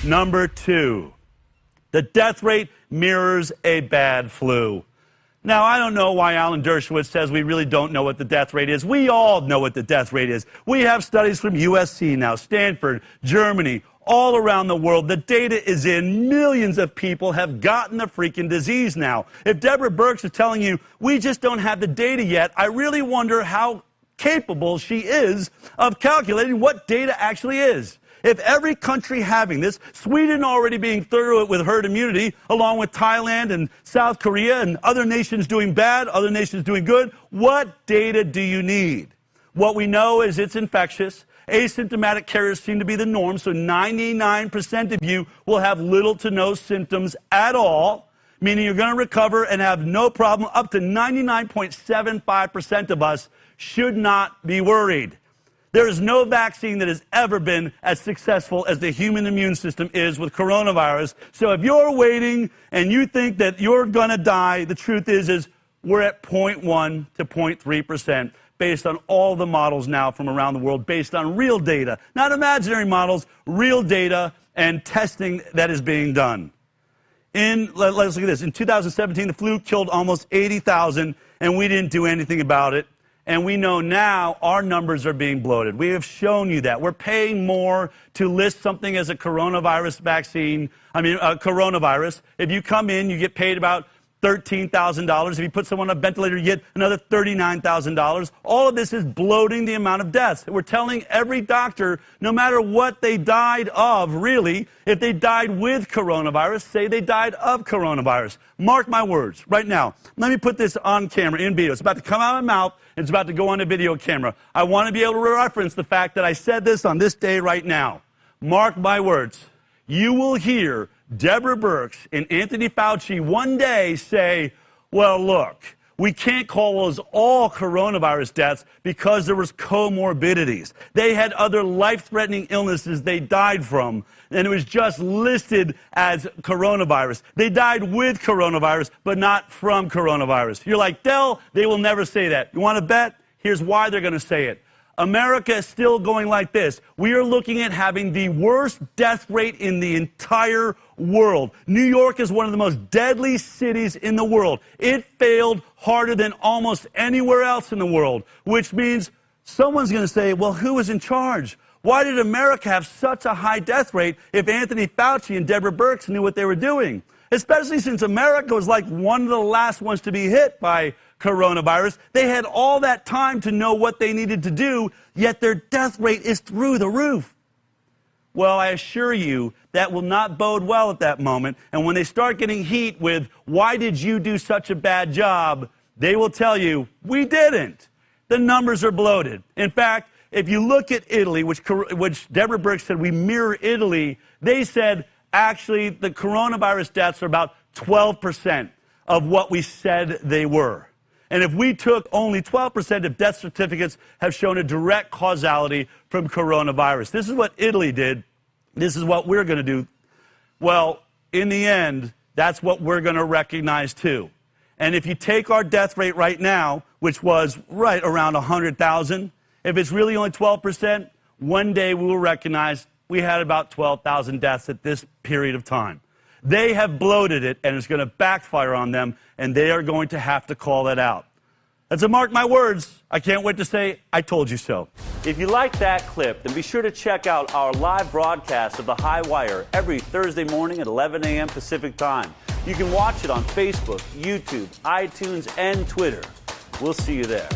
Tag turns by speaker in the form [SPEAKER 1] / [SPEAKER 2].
[SPEAKER 1] Number 2, the death rate mirrors a bad flu. Now, I don't know why Alan Dershowitz says we really don't know what the death rate is. We all know what the death rate is. We have studies from USC now, Stanford, Germany, all around the world. The data is in. Millions of people have gotten the freaking disease now. If Deborah Birx is telling you we just don't have the data yet, I really wonder how capable she is of calculating what data actually is. If every country having this, Sweden already being through it with herd immunity, along with Thailand and South Korea and other nations doing bad, other nations doing good, what data do you need? What we know is it's infectious. Asymptomatic carriers seem to be the norm, so 99% of you will have little to no symptoms at all, meaning you're going to recover and have no problem. Up to 99.75% of us should not be worried. There is no vaccine that has ever been as successful as the human immune system is with coronavirus. So if you're waiting and you think that you're going to die, the truth is we're at 0.1 to 0.3% based on all the models now from around the world, based on real data. Not imaginary models, real data and testing that is being done. Let's look at this. In 2017, the flu killed almost 80,000, and we didn't do anything about it. And we know now our numbers are being bloated. We have shown you that. We're paying more to list something as a coronavirus vaccine, coronavirus. If you come in, you get paid about $13,000. If you put someone on a ventilator, you get another $39,000. All of this is bloating the amount of deaths. We're telling every doctor, no matter what they died of, really, if they died with coronavirus, say they died of coronavirus. Mark my words right now. Let me put this on camera, in video. It's about to come out of my mouth. It's about to go on a video camera. I want to be able to reference the fact that I said this on this day right now. Mark my words. You will hear Deborah Birx and Anthony Fauci one day say, well, look, we can't call those all coronavirus deaths because there was comorbidities. They had other life-threatening illnesses they died from, and it was just listed as coronavirus. They died with coronavirus, but not from coronavirus. You're like, Del, they will never say that. You want to bet? Here's why they're going to say it. America is still going like this. We are looking at having the worst death rate in the entire world. New York is one of the most deadly cities in the world. It failed harder than almost anywhere else in the world, which means someone's going to say, well, who was in charge? Why did America have such a high death rate if Anthony Fauci and Deborah Birx knew what they were doing? Especially since America was like one of the last ones to be hit by coronavirus. They had all that time to know what they needed to do, yet their death rate is through the roof. Well, I assure you that will not bode well at that moment. And when they start getting heat with, why did you do such a bad job? They will tell you, we didn't. The numbers are bloated. In fact, if you look at Italy, which Deborah Birx said we mirror Italy, they said, actually, the coronavirus deaths are about 12% of what we said they were. And if we took only 12% of death certificates have shown a direct causality from coronavirus. This is what Italy did. This is what we're going to do. Well, in the end, that's what we're going to recognize too. And if you take our death rate right now, which was right around 100,000, if it's really only 12%, one day we will recognize we had about 12,000 deaths at this period of time. They have bloated it, and it's going to backfire on them, and they are going to have to call that out. That's a mark my words. I can't wait to say, I told you so. If you like that clip, then be sure to check out our live broadcast of The High Wire every Thursday morning at 11 a.m. Pacific Time. You can watch it on Facebook, YouTube, iTunes, and Twitter. We'll see you there.